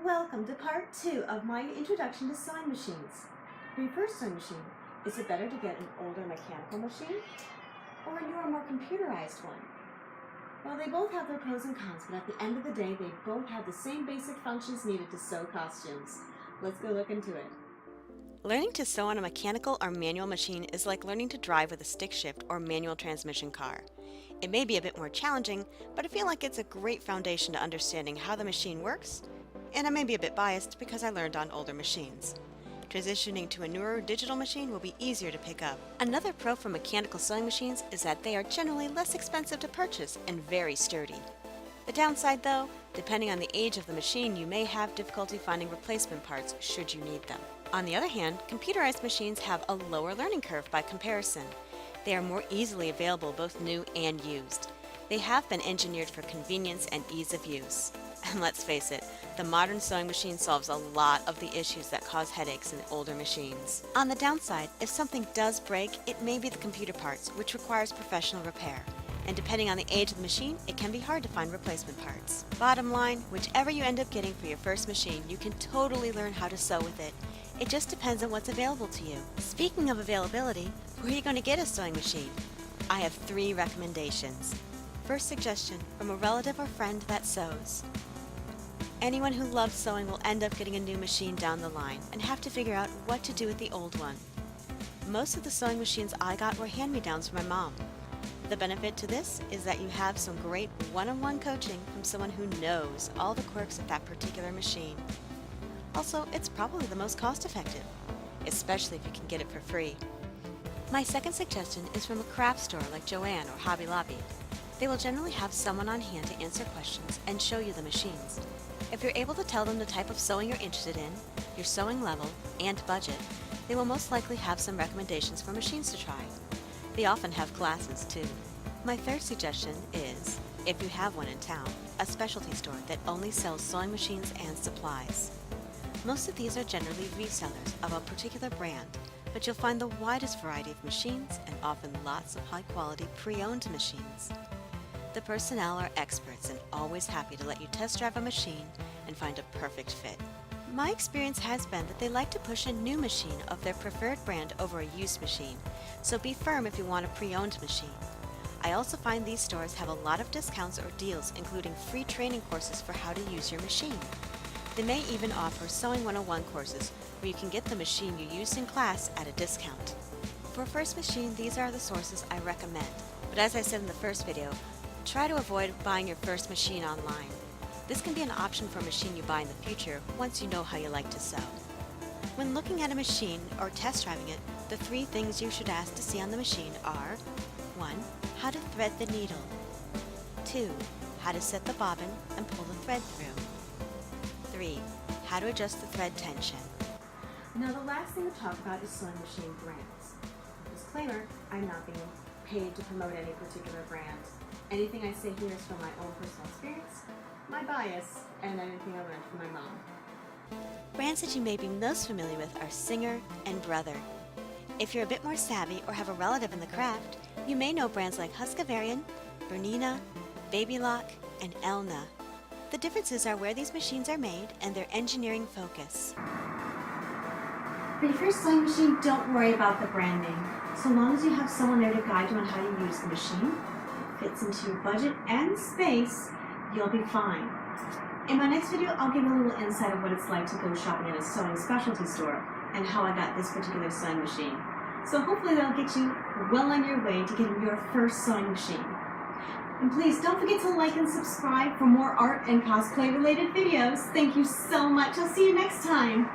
Welcome to part 2 of my introduction to sewing machines. For your first sewing machine, is it better to get an older mechanical machine or a newer, more computerized one? Well, they both have their pros and cons, but at the end of the day, they both have the same basic functions needed to sew costumes. Let's go look into it. Learning to sew on a mechanical or manual machine is like learning to drive with a stick shift or manual transmission car. It may be a bit more challenging, but I feel like it's a great foundation to understanding how the machine works, and I may be a bit biased because I learned on older machines. Transitioning to a newer digital machine will be easier to pick up. Another pro for mechanical sewing machines is that they are generally less expensive to purchase and very sturdy. The downside though, depending on the age of the machine, you may have difficulty finding replacement parts should you need them. On the other hand, computerized machines have a lower learning curve by comparison. They are more easily available both new and used. They have been engineered for convenience and ease of use. And let's face it, the modern sewing machine solves a lot of the issues that cause headaches in older machines. On the downside, if something does break, it may be the computer parts, which requires professional repair. And depending on the age of the machine, it can be hard to find replacement parts. Bottom line, whichever you end up getting for your first machine, you can totally learn how to sew with it. It just depends on what's available to you. Speaking of availability, where are you going to get a sewing machine? I have 3 recommendations. First suggestion, from a relative or friend that sews. Anyone who loves sewing will end up getting a new machine down the line and have to figure out what to do with the old one. Most of the sewing machines I got were hand-me-downs from my mom. The benefit to this is that you have some great one-on-one coaching from someone who knows all the quirks of that particular machine. Also, it's probably the most cost-effective, especially if you can get it for free. My second suggestion is from a craft store like Joann or Hobby Lobby. They will generally have someone on hand to answer questions and show you the machines. If you're able to tell them the type of sewing you're interested in, your sewing level, and budget, they will most likely have some recommendations for machines to try. They often have classes too. My third suggestion is, if you have one in town, a specialty store that only sells sewing machines and supplies. Most of these are generally resellers of a particular brand, but you'll find the widest variety of machines and often lots of high-quality pre-owned machines. The personnel are experts and always happy to let you test drive a machine and find a perfect fit. My experience has been that they like to push a new machine of their preferred brand over a used machine, so be firm if you want a pre-owned machine. I also find these stores have a lot of discounts or deals, including free training courses for how to use your machine. They may even offer Sewing 101 courses where you can get the machine you used in class at a discount. For a first machine, these are the sources I recommend, but as I said in the first video, try to avoid buying your first machine online. This can be an option for a machine you buy in the future once you know how you like to sew. When looking at a machine or test driving it, the 3 things you should ask to see on the machine are 1. How to thread the needle. 2. How to set the bobbin and pull the thread through. 3. How to adjust the thread tension. Now the last thing to talk about is sewing machine brands. Disclaimer, I'm not being paid to promote any particular brand. Anything I say here is from my own personal experience, my bias, and anything I learned from my mom. Brands that you may be most familiar with are Singer and Brother. If you're a bit more savvy or have a relative in the craft, you may know brands like Husqvarna, Bernina, Babylock, and Elna. The differences are where these machines are made and their engineering focus. For your first sewing machine, don't worry about the brand name. So long as you have someone there to guide you on how to use the machine, fits into your budget and space, you'll be fine. In my next video, I'll give you a little insight of what it's like to go shopping at a sewing specialty store and how I got this particular sewing machine. So hopefully that'll get you well on your way to getting your first sewing machine. And please don't forget to like and subscribe for more art and cosplay related videos. Thank you so much. I'll see you next time.